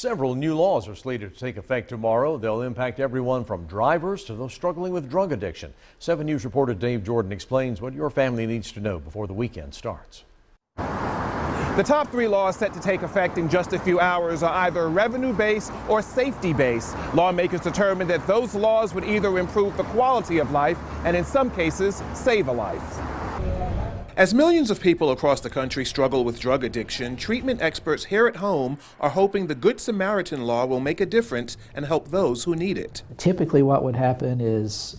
Several new laws are slated to take effect tomorrow. They'll impact everyone from drivers to those struggling with drug addiction. 7 News reporter Dave Jordan explains what your family needs to know before the weekend starts. The top 3 laws set to take effect in just a few hours are either revenue-based or safety-based. Lawmakers determined that those laws would either improve the quality of life and in some cases save a life. As millions of people across the country struggle with drug addiction, treatment experts here at home are hoping the Good Samaritan law will make a difference and help those who need it. Typically what would happen is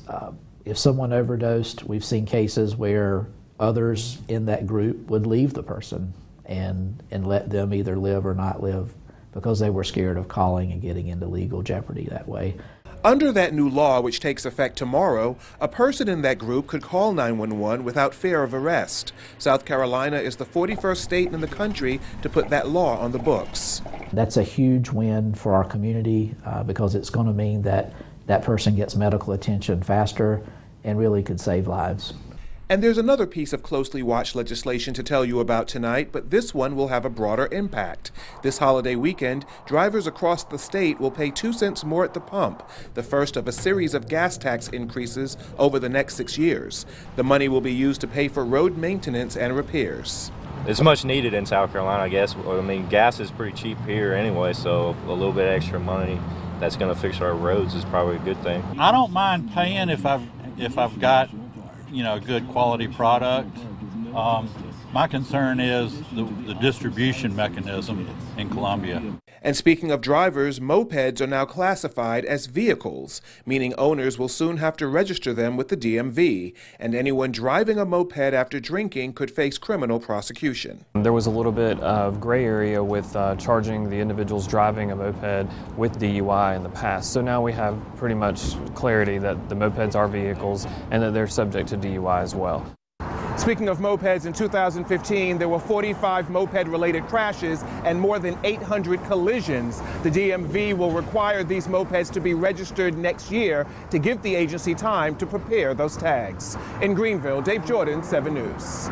if someone overdosed, we've seen cases where others in that group would leave the person and let them either live or not live because they were scared of calling and getting into legal jeopardy that way. Under that new law, which takes effect tomorrow, a person in that group could call 911 without fear of arrest. South Carolina is the 41st state in the country to put that law on the books. That's a huge win for our community because it's going to mean that that person gets medical attention faster and really could save lives. And there's another piece of closely watched legislation to tell you about tonight, but this one will have a broader impact. This holiday weekend, drivers across the state will pay 2 cents more at the pump, the first of a series of gas tax increases over the next 6 years. The money will be used to pay for road maintenance and repairs. It's much needed in South Carolina, I guess. I mean, gas is pretty cheap here anyway, so a little bit extra money that's going to fix our roads is probably a good thing. I don't mind paying if I've got a good quality product. My concern is the distribution mechanism in Columbia. And speaking of drivers, mopeds are now classified as vehicles, meaning owners will soon have to register them with the DMV, and anyone driving a moped after drinking could face criminal prosecution. There was a little bit of gray area with charging the individuals driving a moped with DUI in the past. So now we have pretty much clarity that the mopeds are vehicles and that they're subject to DUI as well. Speaking of mopeds, in 2015, there were 45 moped-related crashes and more than 800 collisions. The DMV will require these mopeds to be registered next year to give the agency time to prepare those tags. In Greenville, Dave Jordan, 7 News.